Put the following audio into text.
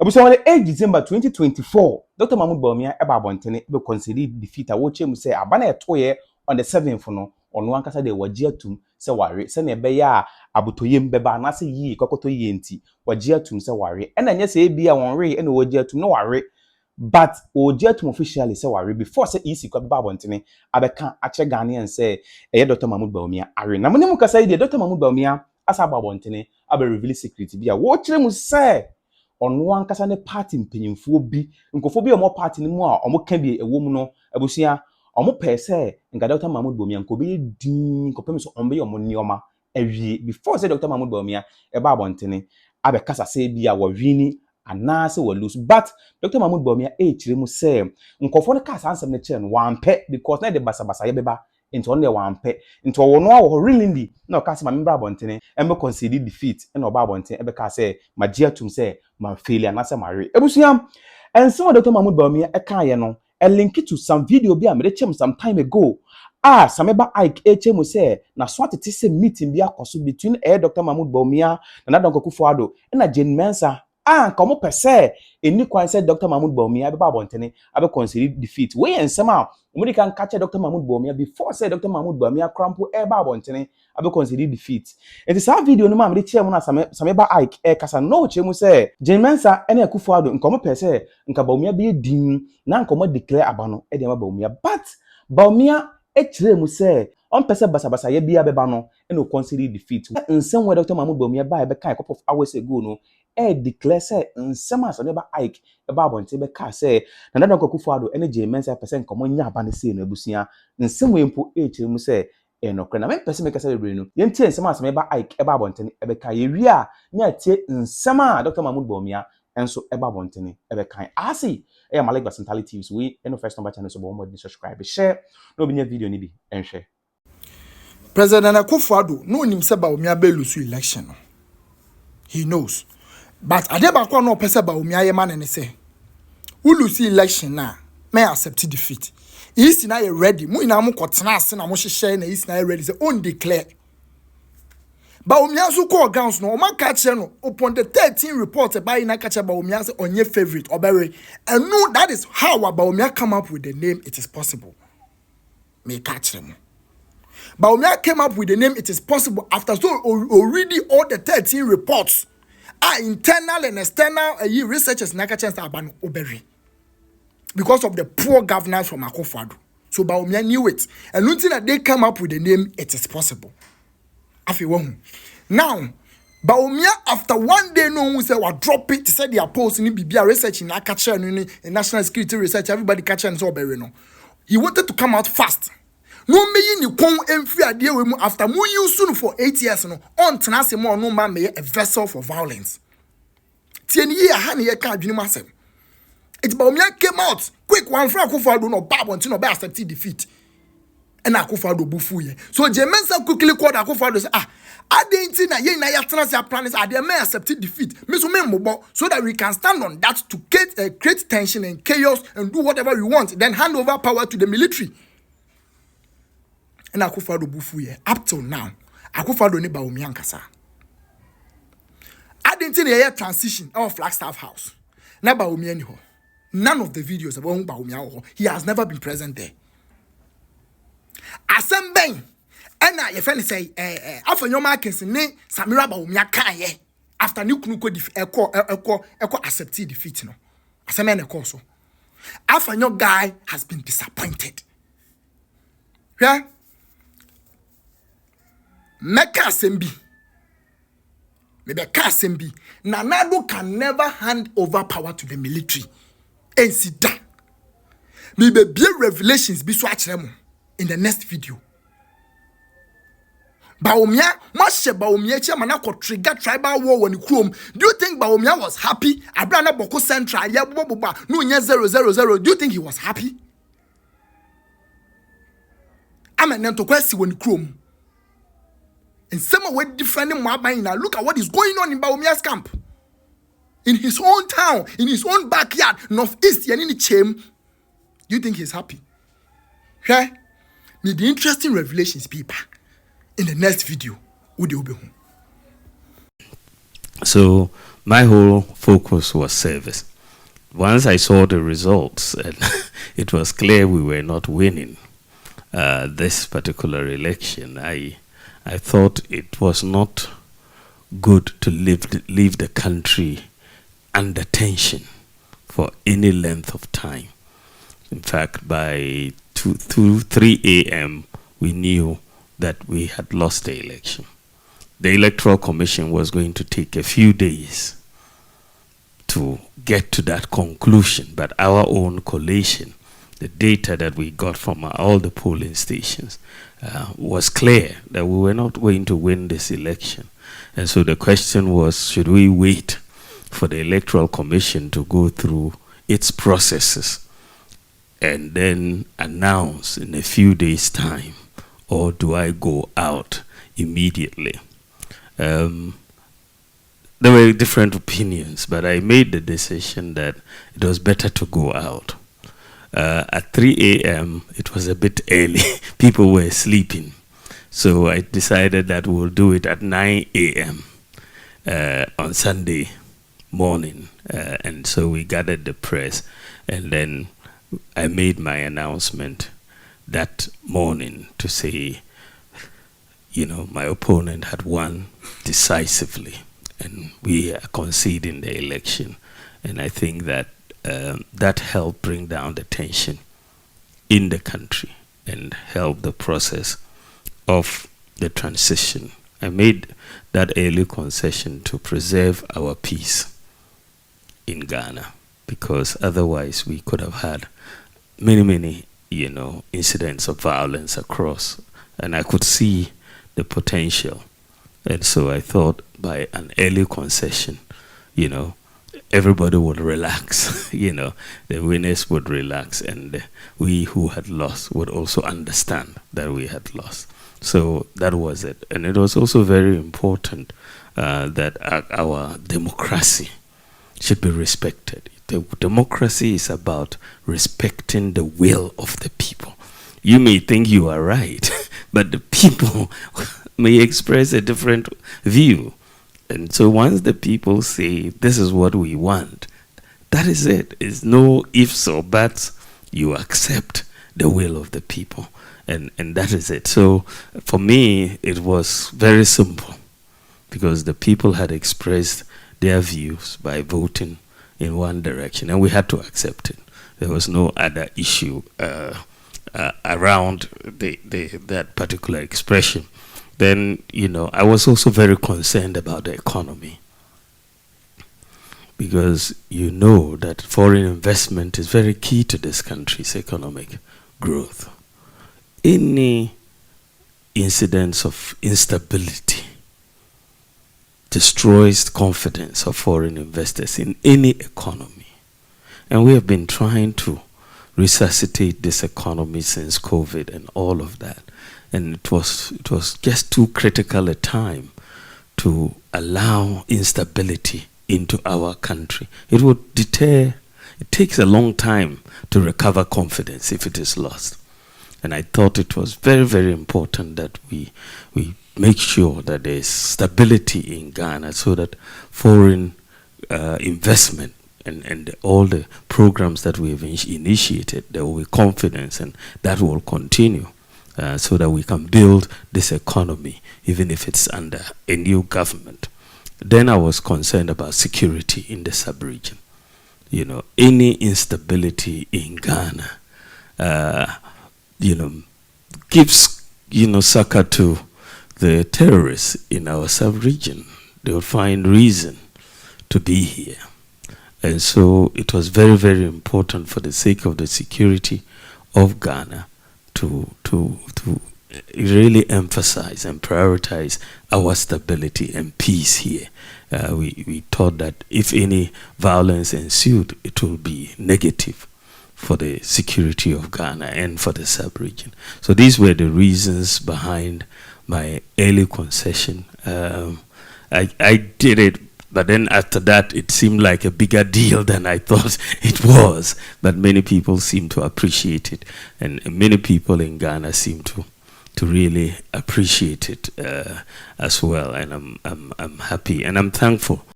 Ebuso on 8 December 2024, Dr. Mahmoud Bawumia eba abontene be concede defeat a wo chem say abana etoye on the 7th no ono ankasa de wagye atum se ware se na ebe ya abotoyem beba na se yi kokoto yi enti wagye atum se ware ena nya se bia won re ena wagye atum no ware but wagye atum officially se ware before se isi kwa beba abontene abeka ache Ghanaian say eye Dr. Mahmoud Bawumia are na munemu kasa yi de Dr. Mahmoud Bawumia asa abontene abe reveal secret bia wo kire mu say ono ankasa ne party mpanyimfo bi nkofo bi omo party ni mu a omo ka bi ewo mu no abusua omo pese nka Dr. Mahmoud Bawumia nkobe din kopem so ombe omo nioma awie before say Dr. Mahmoud Bawumia eba abontene abe kasa say bi a wo wini ana se wo lose but Dr. Mahmoud Bawumia kire mu say nkofo ne kasa ansem ne kire no wampe because na de basabasa ye beba into on the wampe into ono a wo really na kasa ma membra abontene embe concede defeat na oba abontene ebe ka say magia tum say man failure na say mare ebusuam enso Dr. Mahmoud Bawumia eka ye no a link to some video bi a me chem some time ago sameba Ike chem say na swat it is a meeting bi akoso between Dr. Mahmoud Bawumia na Addo Addo na Mensah komo pese eni kwan say Dr. Mahmoud Bawumia be abontene abe concede defeat we ensem a omudi kan catch Dr. Mahmoud Bawumia before say Dr. Mahmoud Bawumia crampo eba abontene abe concede defeat it is our video no ma me chem na sameba Ike kasa no chem say Mensah ene Addo komo pese nka Bawumia be din na komo declare abano e de ma Bawumia but Bawumia kire mu say on pese basabasa ye bia beba no ene concede defeat nsem we Dr. Mahmoud Bawumia ba be kan a couple of hours ago no declare say nsema so neba Ike eba abonte be ka say na Addo Addo ene Mensah percent komo nya aba ne say no abusua nsem we mpo kire mu say no kre na me person make say bebre no ye ntie nsema so neba Ike eba abonte ebe ka ye wi a nya tie nsema Dr. Mahmoud Bawumia enso eba abonte ebe kan asi malikbasintale TV so we no first number channel so bo mo subscribe share no bi nya video ni bi enhwe President Addo no nim say Bawumia be lose election no he knows. But Adebakwa no pese Bawumia ye man ne say who lose election na may accept defeat. Is na ye ready. Mu ina mu kwotena ase na mu hye na is na ye ready say on declare. Bawumia so call grounds no man catch no upon the 13 report by na catch Bawumia say onye favorite obere. And no that is how Bawumia come up with the name It Is Possible. Me catch them. Bawumia came up with the name It Is Possible after so already all the 13 reports internal and external researchers na chance about oberi because of the poor governance from Addo. So Bawumia knew it, and until that they come up with the name It Is Possible. Now Bawumia after one day no one say what drop it said they are posting in BBR research in Akacha in national security research everybody catch and so oberi no. He wanted to come out fast. No me ni kon emfi ade we mu after mu use soon for 8 years no on tenase mo no ma me a vessel for violence. Tie ni ye ha ne ye ka adwene masem. It Bawumia came out quick one fra Addo no bab until no be accept defeat. And Addo bufu ye. So Mensah quickly called Addo say adenti na ye na ya tenase plan is ade may accept defeat. Me so me mbo so that we can stand on that to create tension and chaos and do whatever we want then hand over power to the military. And Addo bufu ye up till now Addo ne Bawumia nkasa adenti na ye transition of Flagstaff House na Bawumia ni ho none of the videos about Bawumia ho he has never been present there asemben and na ye friend say afanyoma markets ne Samira Bawumia kan ye after ni kunu ko eko accept defeat no asemben na call so afanyo guy has been disappointed yeah Meka Sembi. Maybe Sembi. Addo can never hand over power to the military. And see that. Maybe be revelations be so in the next video. Bawumia, much Bawumia chairman could trigger tribal war when you chrome. Do you think Bawumia was happy? Abrana Boko Central, yeah, no 000. Do you think he was happy? I'm an to question when you chrome. And some way defending Mwabana. Look at what is going on in Bawumia's camp. In his own town, in his own backyard, northeast, and in the chamber. Do you think he's happy? Okay? Need the interesting revelations, people. In the next video, So my whole focus was service. Once I saw the results, and it was clear we were not winning this particular election, I thought it was not good to leave the country under tension for any length of time. In fact, by 3 a.m., we knew that we had lost the election. The Electoral Commission was going to take a few days to get to that conclusion, but our own collation, the data that we got from all the polling stations, was clear that we were not going to win this election. And so the question was, should we wait for the Electoral Commission to go through its processes and then announce in a few days' time, or do I go out immediately? There were different opinions, but I made the decision that it was better to go out. At 3 a.m., it was a bit early. People were sleeping. So I decided that we'll do it at 9 a.m. On Sunday morning. And so we gathered the press, and then I made my announcement that morning to say, you know, my opponent had won decisively, and we are conceding the election. And I think that that helped bring down the tension in the country and help the process of the transition. I made that early concession to preserve our peace in Ghana, because otherwise we could have had many, you know, incidents of violence across, and I could see the potential. And so I thought by an early concession, you know, everybody would relax, you know, the winners would relax, and we who had lost would also understand that we had lost. So that was it. And it was also very important that our democracy should be respected. The democracy is about respecting the will of the people. You may think you are right, but the people may express a different view. And so once the people say, this is what we want, that is it. It's no ifs or buts. You accept the will of the people. And that is it. So for me, it was very simple, because the people had expressed their views by voting in one direction, and we had to accept it. There was no other issue around that particular expression. Then, you know, I was also very concerned about the economy, because you know that foreign investment is very key to this country's economic growth. Any incidents of instability destroys confidence of foreign investors in any economy. And we have been trying to resuscitate this economy since COVID and all of that. And it was just too critical a time to allow instability into our country. It would deter. It takes a long time to recover confidence if it is lost. And I thought it was very, very important that we make sure that there is stability in Ghana, so that foreign investment and all the programs that we have initiated, there will be confidence, and that will continue, so that we can build this economy, even if it's under a new government. Then I was concerned about security in the sub-region. You know, any instability in Ghana, you know, gives, you know, succor to the terrorists in our sub-region. They will find reason to be here. And so it was very, very important, for the sake of the security of Ghana, to really emphasize and prioritize our stability and peace here. We thought that if any violence ensued, it will be negative for the security of Ghana and for the sub-region. So these were the reasons behind my early concession. I did it, but then after that, it seemed like a bigger deal than I thought it was. But many people seem to appreciate it, and many people in Ghana seem to really appreciate it as well. And I'm happy and I'm thankful